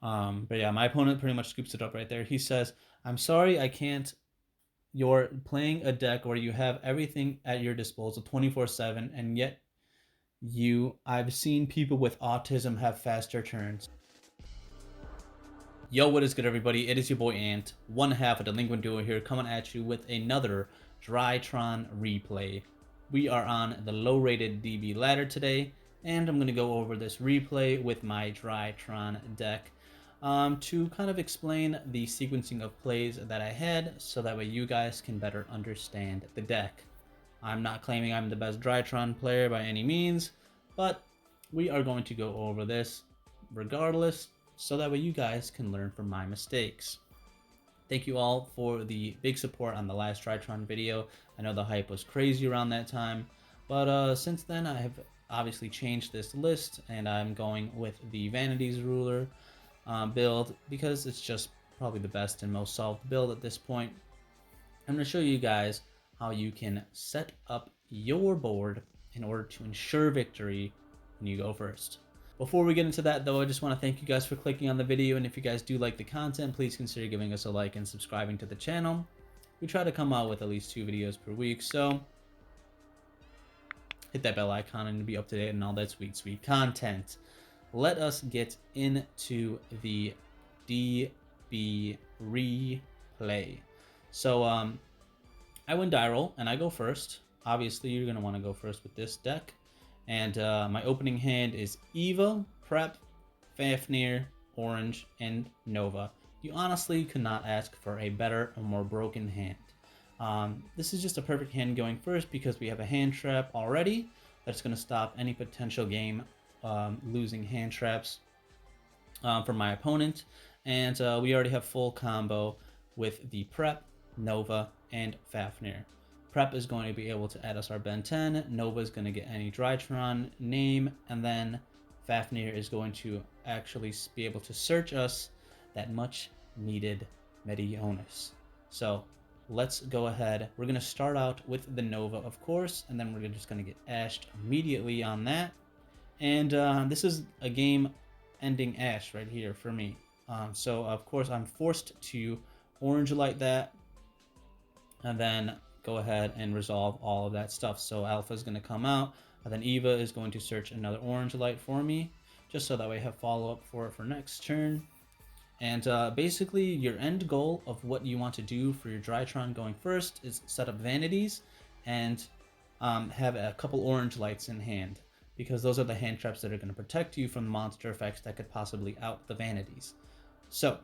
But yeah, my opponent pretty much scoops it up right there. He says, "I'm sorry, I can't. You're playing a deck where you have everything at your disposal 24/7, and yet I've seen people with autism have faster turns." Yo, what is good, everybody? It is your boy Ant, one half of the Delinquent Duo here, coming at you with another Drytron replay. We are on the low-rated DB ladder today, and I'm going to go over this replay with my Drytron deck to kind of explain the sequencing of plays that I had, so that way you guys can better understand the deck. I'm not claiming I'm the best Drytron player by any means, but we are going to go over this regardless, so that way you guys can learn from my mistakes. Thank you all for the big support on the last Drytron video. I know the hype was crazy around that time, but since then I have obviously changed this list, and I'm going with the Vanities Ruler build because it's just probably the best and most solved build at this point. I'm going to show you guys how you can set up your board in order to ensure victory when you go first. Before we get into that, though, I just want to thank you guys for clicking on the video, and if you guys do like the content, please consider giving us a like and subscribing to the channel. We try to come out with at least 2 videos per week, so hit that bell icon and be up to date on all that sweet content. Let us get into the DB replay. So I win die roll and I go first. Obviously, you're gonna want to go first with this deck. And my opening hand is Eva, Prep, Fafnir, Orange, and Nova. You honestly could not ask for a better or more broken hand. This is just a perfect hand going first because we have a hand trap already that's going to stop any potential game losing hand traps from my opponent. And we already have full combo with the Prep, Nova, and Fafnir. Prep is going to be able to add us our Ben 10, Nova is going to get any Drytron name, and then Fafnir is going to actually be able to search us that much needed Medionis. So let's go ahead. We're going to start out with the Nova, of course, and then we're just going to get ashed immediately on that. And this is a game-ending ash right here for me. So, of course, I'm forced to Orange Light that, and then go ahead and resolve all of that stuff. So Alpha is going to come out, and then Eva is going to search another Orange Light for me, just so that way I have follow-up for next turn. And basically, your end goal of what you want to do for your Drytron going first is set up Vanities and have a couple Orange Lights in hand, because those are the hand traps that are going to protect you from monster effects that could possibly out the Vanities. So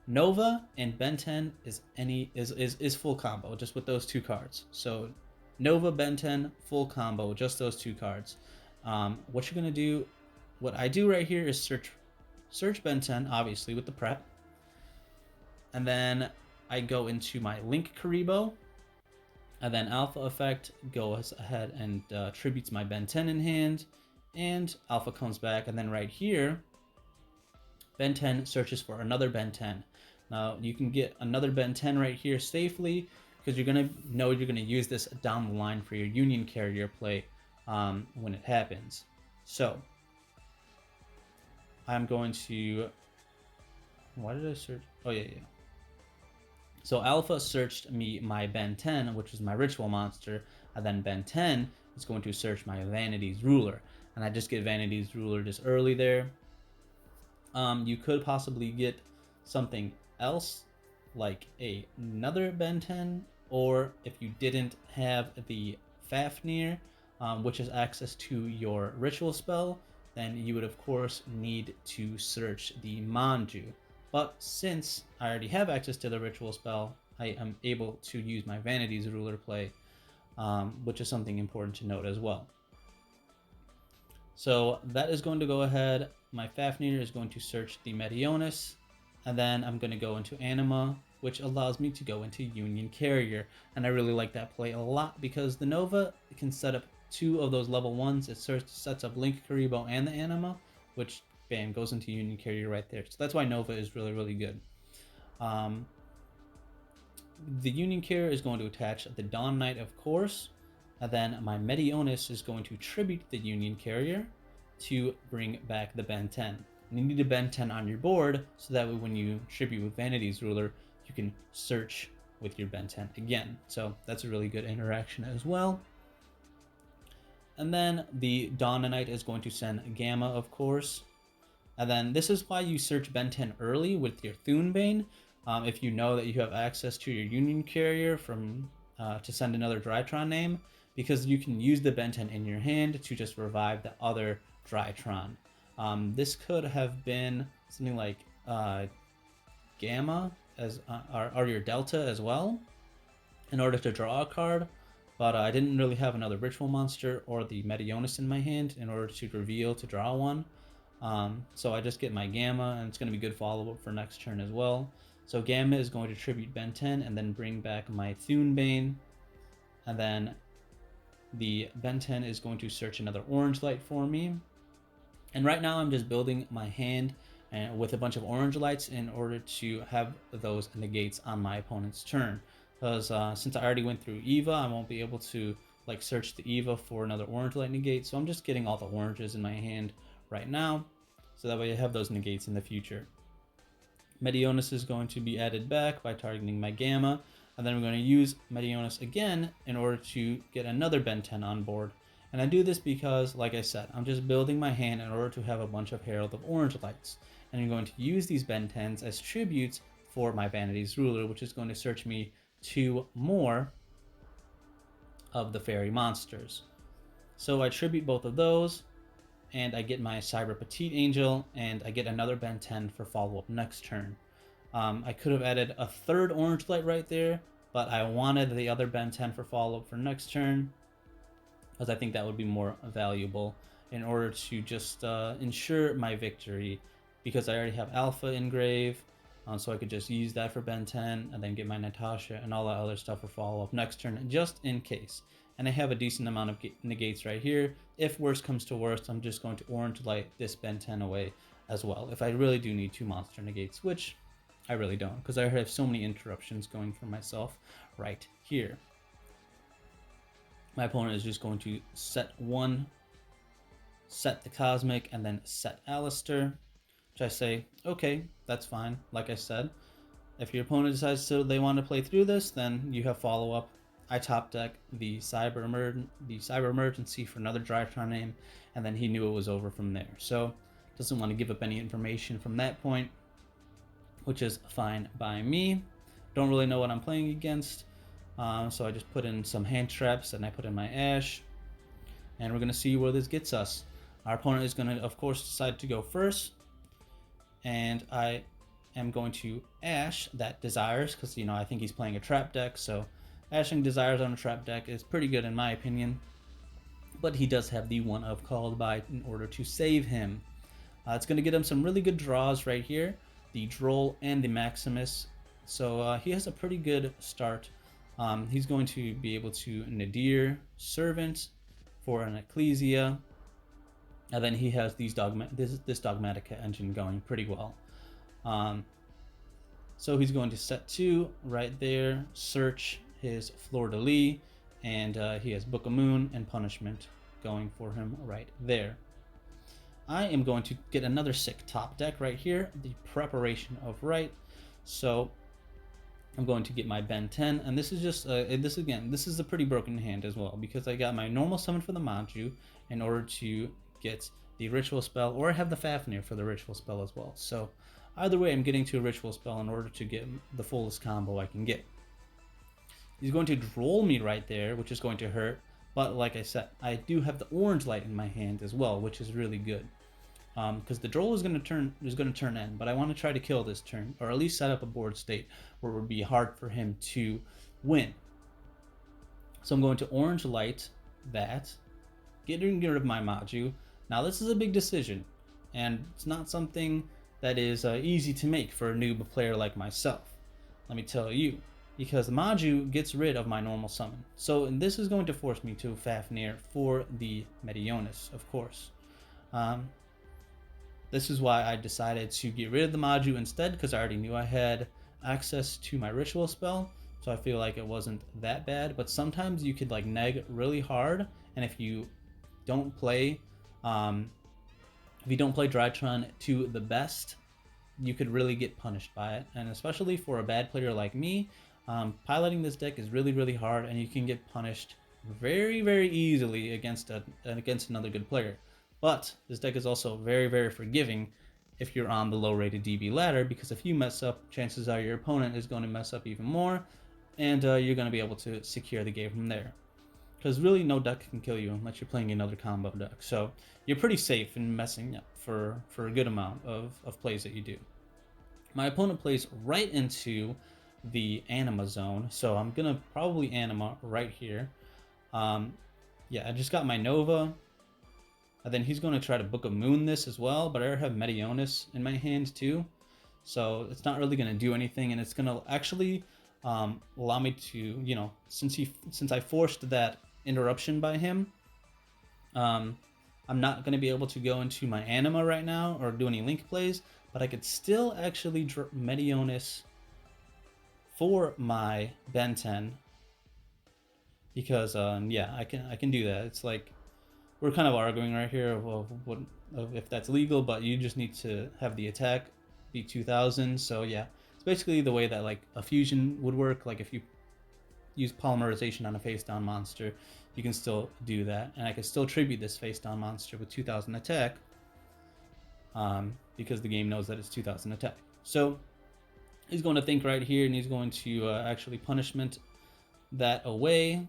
Nova and Ben 10 is full combo just with those 2 cards. So Nova, Ben 10, full combo, just those 2 cards. What you're gonna do, what I do right here is search Ben 10, obviously with the prep, and then I go into my Link Karibo, and then Alpha effect goes ahead and tributes my Ben 10 in hand, and Alpha comes back, and then right here, Ben 10 searches for another Ben 10. Now you can get another Ben 10 right here safely, because you're gonna know you're gonna use this down the line for your Union Carrier play when it happens. So I'm going to, why did I search? Oh yeah. So Alpha searched me my Ben 10, which is my ritual monster, and then Ben 10 is going to search my Vanities Ruler, and I just get Vanities Ruler just early there. You could possibly get something else like another Ben 10, or if you didn't have the Fafnir, which is access to your ritual spell, then you would of course need to search the Manju. But since I already have access to the ritual spell, I am able to use my Vanities Ruler play, which is something important to note as well. So that is going to go ahead. My Fafnir is going to search the Medionis, and then I'm going to go into Anima, which allows me to go into Union Carrier. And I really like that play a lot because the Nova can set up 2 of those level 1s. It sets up Link Karibo and the Anima, which, bam, goes into Union Carrier right there. So that's why Nova is really good. The Union Carrier is going to attach the Dawn Knight, of course, and then my Medionis is going to tribute the Union Carrier to bring back the Ben 10. And you need to bend 10 on your board, so that way when you tribute with Vanity's Ruler, you can search with your bend 10 again. So that's a really good interaction as well. And then the Dawnonite is going to send Gamma, of course. And then this is why you search bend 10 early with your Thunebane. If you know that you have access to your Union Carrier from to send another Drytron name, because you can use the bend 10 in your hand to just revive the other Drytron. This could have been something like Gamma as or your Delta as well, in order to draw a card. But I didn't really have another Ritual Monster or the Meteonis in my hand in order to reveal to draw one. So I just get my Gamma, and it's going to be good follow-up for next turn as well. So Gamma is going to tribute Ben 10 and then bring back my Thunebane. And then the Ben 10 is going to search another orange light for me. And right now I'm just building my hand with a bunch of orange lights in order to have those negates on my opponent's turn. Because since I already went through Eva, I won't be able to like search the Eva for another orange light negate. So I'm just getting all the oranges in my hand right now, so that way I have those negates in the future. Meteonis is going to be added back by targeting my Gamma, and then we're going to use Meteonis again in order to get another Ben 10 on board. And I do this because, like I said, I'm just building my hand in order to have a bunch of Herald of Orange lights. And I'm going to use these Ben 10s as tributes for my Vanity's Ruler, which is going to search me 2 more of the fairy monsters. So I tribute both of those, and I get my Cyber Petite Angel, and I get another Ben 10 for follow-up next turn. I could have added a third orange light right there, but I wanted the other Ben 10 for follow-up for next turn, because I think that would be more valuable in order to just ensure my victory, because I already have Alpha engrave, so I could just use that for Ben 10, and then get my Natasha and all that other stuff for follow-up next turn, just in case. And I have a decent amount of negates right here. If worst comes to worst, I'm just going to orange light this Ben 10 away as well, if I really do need 2 monster negates, which I really don't, because I have so many interruptions going for myself right here. My opponent is just going to set 1, set the Cosmic, and then set Alistair, which I say, okay, that's fine. Like I said, if your opponent decides they want to play through this, then you have follow-up. I top deck the Cyber Emergency for another Drytron name, and then he knew it was over from there. So doesn't want to give up any information from that point, which is fine by me. Don't really know what I'm playing against, so I just put in some hand traps, and I put in my Ash, and we're going to see where this gets us. Our opponent is going to, of course, decide to go first, and I am going to Ash that Desires, because, you know, I think he's playing a trap deck, so Ashing Desires on a trap deck is pretty good in my opinion, but he does have the one of Called By in order to save him. It's going to get him some really good draws right here, the Droll and the Maximus, so he has a pretty good start. He's going to be able to Nadir Servant for an Ecclesia, and then he has these this Dogmatica engine going pretty well. So he's going to set 2 right there, search his Fleur-de-Lis, and he has Book of Moon and Punishment going for him right there. I am going to get another sick top deck right here, the Preparation of Right. So I'm going to get my Ben 10, and this is just this is a pretty broken hand as well, because I got my normal summon for the Maju in order to get the ritual spell, or I have the Fafnir for the ritual spell as well. So either way, I'm getting to a ritual spell in order to get the fullest combo I can get. He's going to Droll me right there, which is going to hurt, but like I said, I do have the orange light in my hand as well, which is really good. Because the Droll is going to turn in, but I want to try to kill this turn, or at least set up a board state where it would be hard for him to win. So I'm going to orange light that, getting rid of my Maju. Now this is a big decision, and it's not something that is easy to make for a noob player like myself. Let me tell you, because the Maju gets rid of my normal summon. So and this is going to force me to Fafnir for the Meteonis, of course. This is why I decided to get rid of the Maju instead, because I already knew I had access to my ritual spell, so I feel like it wasn't that bad. But sometimes you could like neg really hard, and if you don't play If you don't play Drytron to the best, you could really get punished by it. And especially for a bad player like me, piloting this deck is really, really hard, and you can get punished very, very easily against another good player. But this deck is also very, very forgiving if you're on the low-rated DB ladder, because if you mess up, chances are your opponent is going to mess up even more, and you're going to be able to secure the game from there. Because really, no deck can kill you unless you're playing another combo deck. So you're pretty safe in messing up for a good amount of plays that you do. My opponent plays right into the Anima zone, so I'm going to probably Anima right here. Yeah, I just got my Nova. And then he's going to try to Book of Moon this as well, but I already have Meteonis in my hand too. So it's not really going to do anything, and it's going to actually allow me to, you know, since I forced that interruption by him, I'm not going to be able to go into my Anima right now or do any link plays, but I could still actually Meteonis for my Ben 10, because yeah, I can do that. It's like we're kind of arguing right here of if that's legal, but you just need to have the attack be 2000. So yeah, it's basically the way that like a fusion would work. Like if you use polymerization on a face down monster, you can still do that, and I can still tribute this face down monster with 2000 attack, because the game knows that it's 2000 attack. So he's going to think right here, and he's going to actually punishment that away,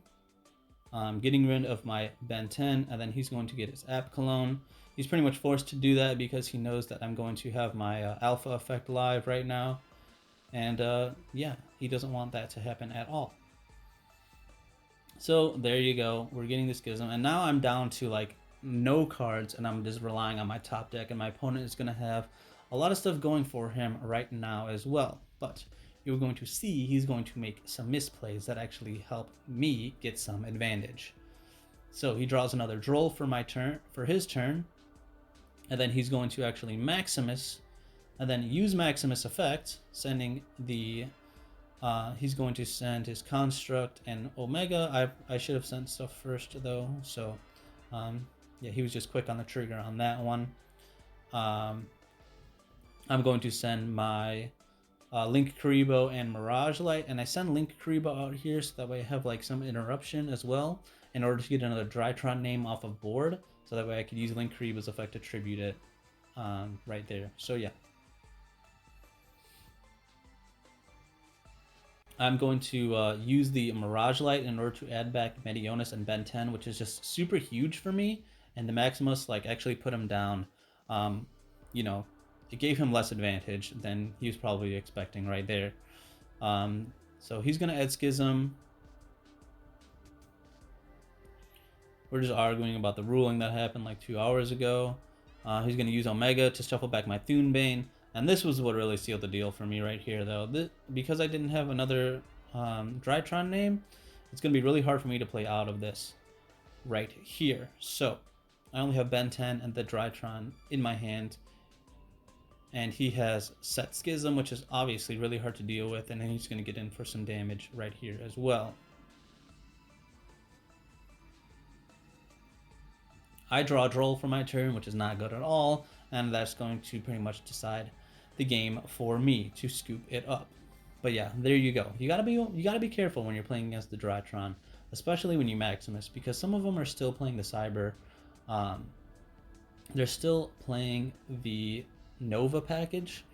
getting rid of my Ben 10, and then he's going to get his App Cologne. He's pretty much forced to do that because he knows that I'm going to have my Alpha effect live right now, and yeah, he doesn't want that to happen at all. So there you go, we're getting this Schism, and now I'm down to like no cards, and I'm just relying on my top deck, and my opponent is going to have a lot of stuff going for him right now as well. But you're going to see he's going to make some misplays that actually help me get some advantage. So he draws another Droll for my turn, for his turn, and then he's going to actually Maximus, and then use Maximus effect, sending the he's going to send his Construct and Omega. I should have sent stuff first though, so yeah, he was just quick on the trigger on that one. I'm going to send my Link Karibo and Mirage Light, and I send Link Karibo out here so that way I have like some interruption as well, in order to get another Drytron name off of board, so that way I could use Link Karibo's effect to tribute it right there. So yeah. I'm going to use the Mirage Light in order to add back Meteonis and Ben 10, which is just super huge for me, and the Maximus like actually put him down. You know, it gave him less advantage than he was probably expecting right there. So he's going to add Schism. We're just arguing about the ruling that happened like 2 hours ago. He's going to use Omega to shuffle back my Thunebane. And this was what really sealed the deal for me right here, though. Because I didn't have another Drytron name, it's going to be really hard for me to play out of this right here. So I only have Ben 10 and the Drytron in my hand. And he has set Schism, which is obviously really hard to deal with. And then he's going to get in for some damage right here as well. I draw a Droll for my turn, which is not good at all, and that's going to pretty much decide the game for me to scoop it up. But yeah, there you go. You gotta be careful when you're playing against the Drytron, especially when you Maximus, because some of them are still playing the Cyber. They're still playing the Nova package,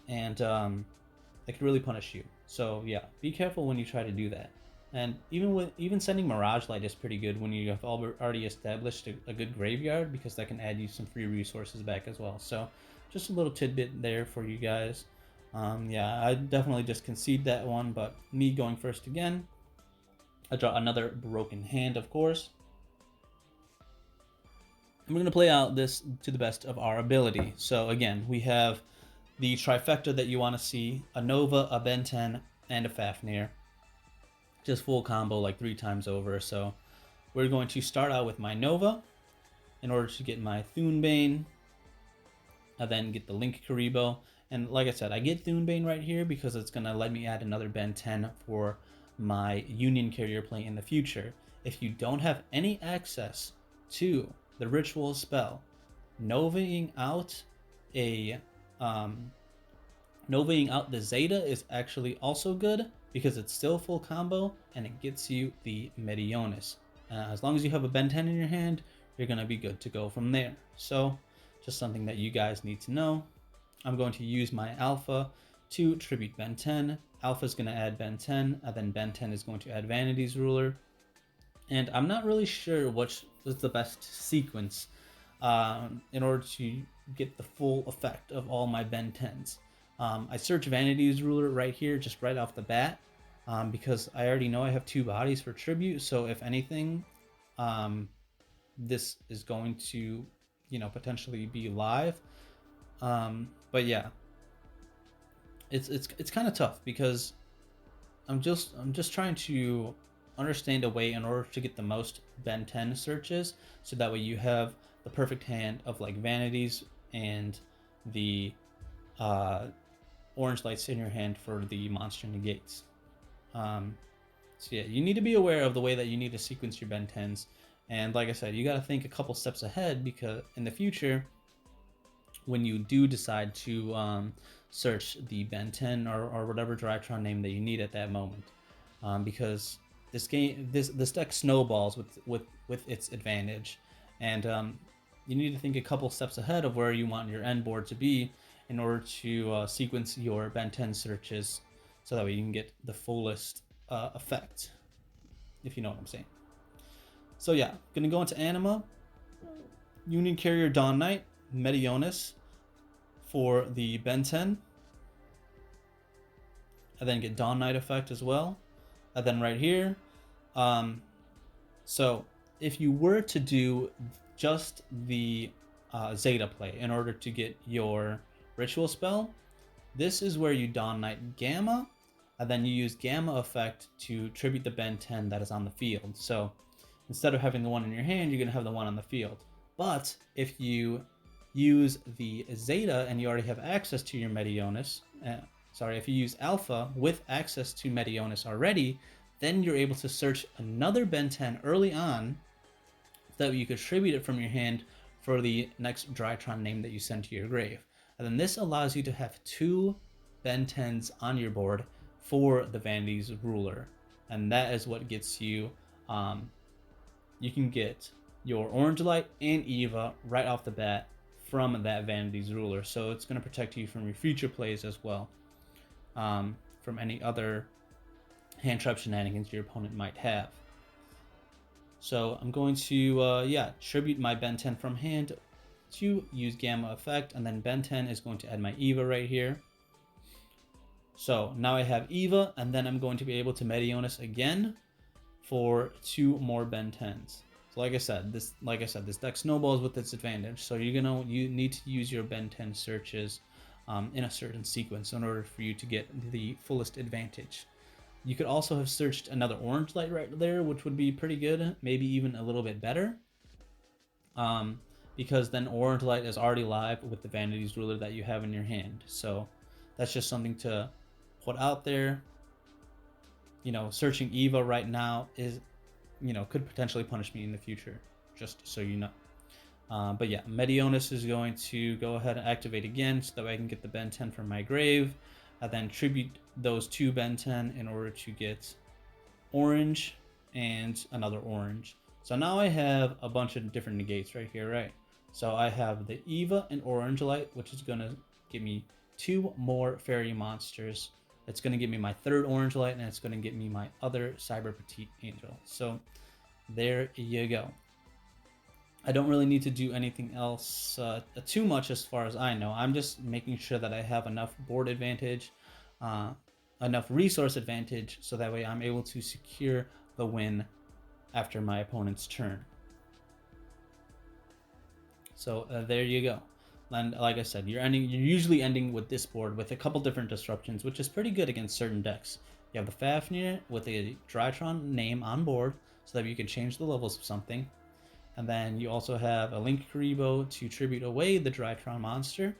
and they could really punish you. So yeah, be careful when you try to do that. And even sending Mirage Light is pretty good when you have already established a good graveyard, because that can add you some free resources back as well. So just a little tidbit there for you guys. Yeah, I definitely just concede that one, but me going first again. I draw another Broken Hand, of course. And we're going to play out this to the best of our ability. So again, we have the trifecta that you want to see: a Nova, a Ben 10, and a Fafnir. Just full combo like 3 times over. So we're going to start out with my Nova in order to get my Thunebane, and then get the Link Karibo. And like I said, I get Thunebane right here because it's going to let me add another Ben 10 for my Union Carrier play in the future. If you don't have any access to the Ritual spell, Novaing out a Novaing out the Zeta is actually also good because it's still full combo and it gets you the Medionis. As long as you have a Ben 10 in your hand, you're going to be good to go from there. So, just something that you guys need to know. I'm going to use my Alpha to tribute Ben 10. Alpha is going to add Ben 10, and then Ben 10 is going to add Vanity's Ruler. And I'm not really sure which is the best sequence in order to get the full effect of all my Ben 10s. I search Vanity's Ruler right here, just right off the bat, because I already know I have 2 bodies for tribute. So if anything, this is going to, potentially be live. But yeah, it's kind of tough because I'm just trying to understand a way in order to get the most Ben 10 searches, so that way you have the perfect hand of like Vanities and the orange lights in your hand for the monster negates. So yeah, you need to be aware of the way that you need to sequence your Ben 10s. And like I said, you got to think a couple steps ahead, because in the future, when you do decide to search the Ben 10 or whatever Drytron name that you need at that moment, because this deck snowballs with its advantage, and you need to think a couple steps ahead of where you want your end board to be in order to sequence your Ben 10 searches, so that way you can get the fullest effect, if you know what I'm saying. So yeah, gonna go into Anima. Union Carrier Dawn Knight, Medionis for the Ben 10. And then get Dawn Knight effect as well. And then right here, so if you were to do just the Zeta play in order to get your ritual spell, this is where you Dawn Knight Gamma, and then you use Gamma effect to tribute the Ben 10 that is on the field. So instead of having the one in your hand, you're going to have the one on the field. But if you use the Zeta and you already have access to your Medionis, if you use Alpha with access to Medionis already, then you're able to search another Ben 10 early on, so that you could tribute it from your hand for the next Drytron name that you send to your grave. And then this allows you to have 2 Ben 10s on your board for the Vanity's Ruler. And that is what gets you, you can get your Orange Light and Eva right off the bat from that Vanity's Ruler. So it's going to protect you from your future plays as well, from any other hand trap shenanigans your opponent might have. So I'm going to, tribute my Ben 10 from hand to use Gamma effect, and then Ben 10 is going to add my Eva right here. So now I have Eva, and then I'm going to be able to Medionis again for 2 more Ben 10s. So like I said, this deck snowballs with its advantage. So you need to use your Ben 10 searches in a certain sequence in order for you to get the fullest advantage. You could also have searched another Orange Light right there, which would be pretty good, maybe even a little bit better. Because then Orange Light is already live with the Vanity's Ruler that you have in your hand. So that's just something to put out there. Searching Eva right now is, could potentially punish me in the future, just so you know. But yeah, Medionis is going to go ahead and activate again, so that way I can get the Ben 10 from my grave. I then tribute those 2 Ben 10 in order to get orange and another orange. So now I have a bunch of different negates right here, right? So I have the Eva and Orange Light, which is going to give me 2 more fairy monsters. It's going to give me my 3rd Orange Light, and it's going to get me my other Cyber Petite Angel. So there you go. I don't really need to do anything else too much as far as I know. I'm just making sure that I have enough board advantage, enough resource advantage, so that way I'm able to secure the win after my opponent's turn. So there you go. And like I said, you're usually ending with this board with a couple different disruptions, which is pretty good against certain decks. You have the Fafnir with a Drytron name on board, so that you can change the levels of something. And then you also have a Link Karibo to tribute away the Drytron monster.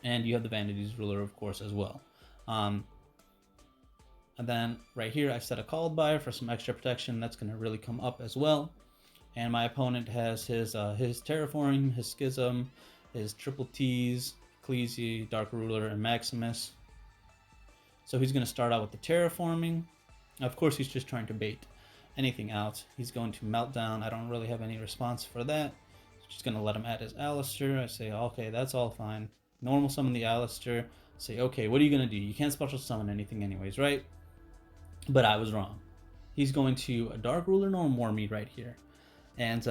And you have the Vanity's Ruler, of course, as well. And then right here, I've set a Called By for some extra protection. That's going to really come up as well. and my opponent has his Terraforming, his Schism, his Triple T's, Ecclesi, Dark Ruler, and Maximus. So he's going to start out with the Terraforming. Of course, he's just trying to bait anything out. He's going to Meltdown. I don't really have any response for that. Just going to let him add his Alistair. I say, okay, that's all fine. Normal summon the Alistair. Say, okay, what are you going to do? You can't special summon anything anyways, right? But I was wrong. He's going to Dark Ruler no more me right here. And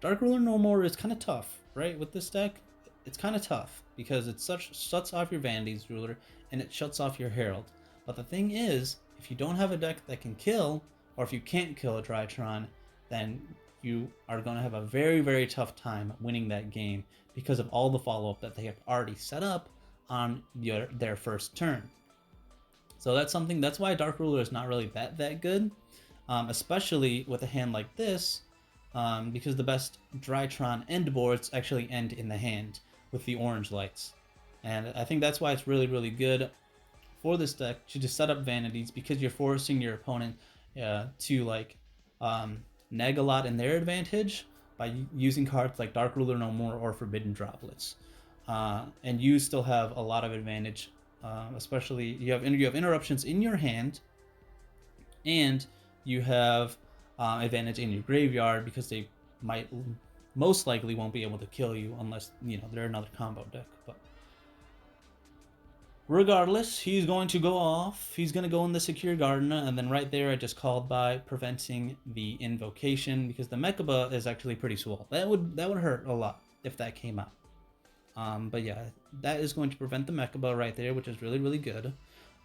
Dark Ruler no more is kind of tough, right? With this deck, it's kind of tough because it shuts off your Vanity's Ruler and it shuts off your Herald. But the thing is, if you don't have a deck that can kill, or if you can't kill a Drytron, then you are going to have a very, very tough time winning that game because of all the follow-up that they have already set up on their first turn. So that's why Dark Ruler is not really that good, especially with a hand like this, because the best Drytron end boards actually end in the hand with the orange lights. And I think that's why it's really, really good for this deck to just set up Vanities, because you're forcing your opponent to like neg a lot in their advantage by using cards like Dark Ruler No More or Forbidden Droplets. And you still have a lot of advantage, especially you have interruptions in your hand, and you have advantage in your graveyard because they most likely won't be able to kill you unless they're another combo deck. But regardless, he's going to go off. He's going to go in the Secure Garden, and then right there I just called by preventing the invocation because the Mechaba is actually pretty swole. That would hurt a lot if that came out. But yeah, that is going to prevent the Mechaba right there, which is really, really good. And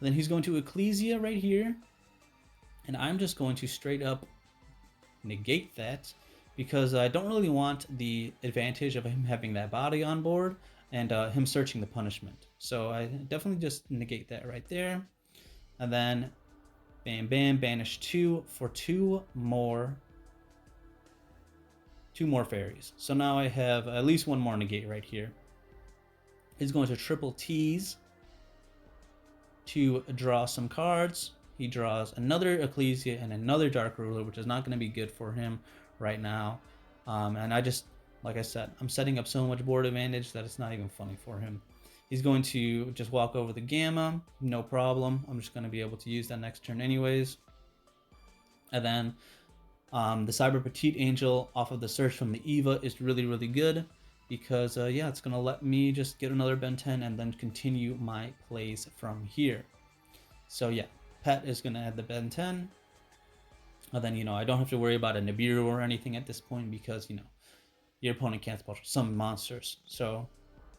then he's going to Ecclesia right here, and I'm just going to straight up negate that because I don't really want the advantage of him having that body on board and him searching the punishment. So I definitely just negate that right there. And then bam, bam, banish 2 for two more fairies. So now I have at least one more negate right here. He's going to triple tease to draw some cards. He draws another Ecclesia and another Dark Ruler, which is not going to be good for him right now. And I just, like I said, I'm setting up so much board advantage that it's not even funny for him. He's going to just walk over the Gamma, no problem. I'm just going to be able to use that next turn anyways. And then the Cyber Petite Angel off of the Search from the Eva is really, really good because, yeah, it's going to let me just get another Ben 10 and then continue my plays from here. So, yeah, Pet is going to add the Ben 10. And then, I don't have to worry about a Nibiru or anything at this point because, your opponent can't special summon monsters. So,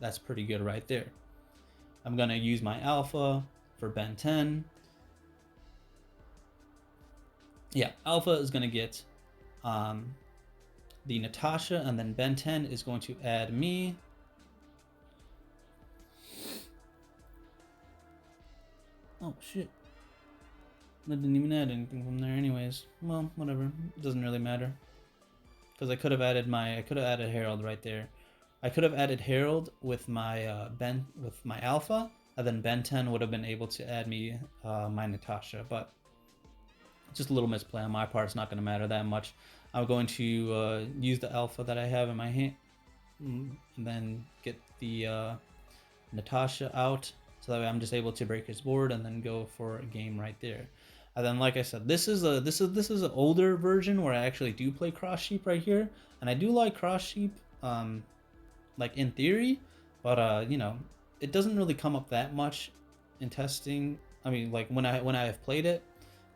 that's pretty good right there. I'm going to use my Alpha for Ben 10. Yeah, Alpha is going to get the Natasha, and then Ben 10 is going to add me. Oh, shit. That didn't even add anything from there anyways. Well, whatever. It doesn't really matter. Because I could have added Herald right there. I could have added Herald with my Alpha, and then Ben 10 would have been able to add me my Natasha, but just a little misplay on my part. It's not going to matter that much. I'm going to use the Alpha that I have in my hand, and then get the Natasha out, so that way I'm just able to break his board and then go for a game right there. And then, like I said, this is an older version where I actually do play Cross Sheep right here, and I do like Cross Sheep, like in theory, but it doesn't really come up that much in testing. I mean, like when I have played it,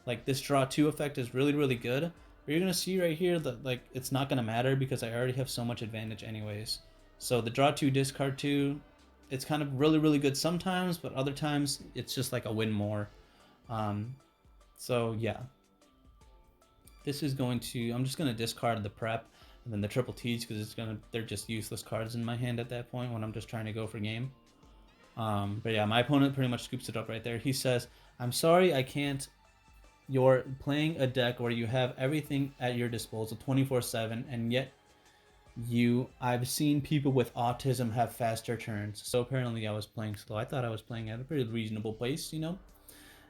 like this draw 2 effect is really, really good. But you're gonna see right here that like it's not gonna matter because I already have so much advantage anyways. So the draw 2, discard 2, it's kind of really, really good sometimes, but other times it's just like a win more. So yeah, this is going to, I'm just gonna discard the prep and then the triple T's because they're just useless cards in my hand at that point when I'm just trying to go for game. But yeah, my opponent pretty much scoops it up right there. He says, "I'm sorry, I can't. You're playing a deck where you have everything at your disposal 24/7, and yet I've seen people with autism have faster turns. So apparently I was playing slow. I thought I was playing at a pretty reasonable pace,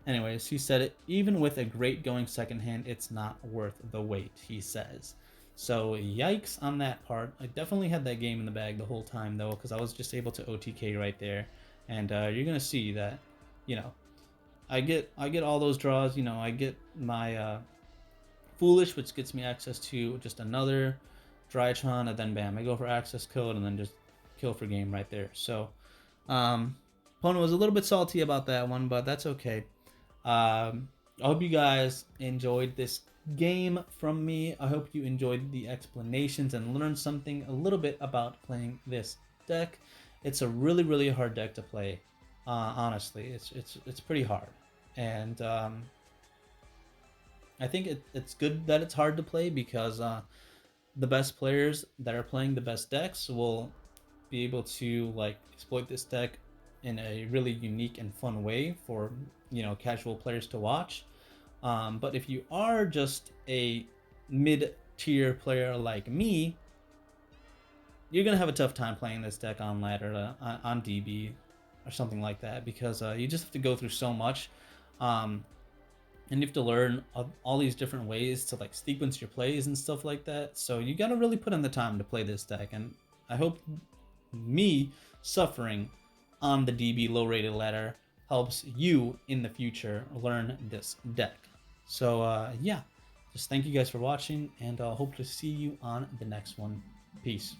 Anyways, he said it, even with a great going second hand, it's not worth the wait, he says. So yikes on that part. I definitely had that game in the bag the whole time though, because I was just able to OTK right there, and you're gonna see that, you know, I get all those draws. You know, I get my foolish, which gets me access to just another Drytron, and then bam, I go for access code, and then just kill for game right there. So um, opponent was a little bit salty about that one, but that's okay. I hope you guys enjoyed this game from me. I hope you enjoyed the explanations and learned something a little bit about playing this deck. It's a really, really hard deck to play. Honestly, it's pretty hard, and I think it's good that it's hard to play because the best players that are playing the best decks will be able to like exploit this deck in a really unique and fun way for casual players to watch. But if you are just a mid-tier player like me, you're gonna have a tough time playing this deck on ladder on DB or something like that because you just have to go through so much. And you have to learn all these different ways to like sequence your plays and stuff like that. So you gotta really put in the time to play this deck, and I hope me suffering on the DB low rated ladder helps you in the future learn this deck. So yeah, just thank you guys for watching, and I'll hope to see you on the next one. Peace.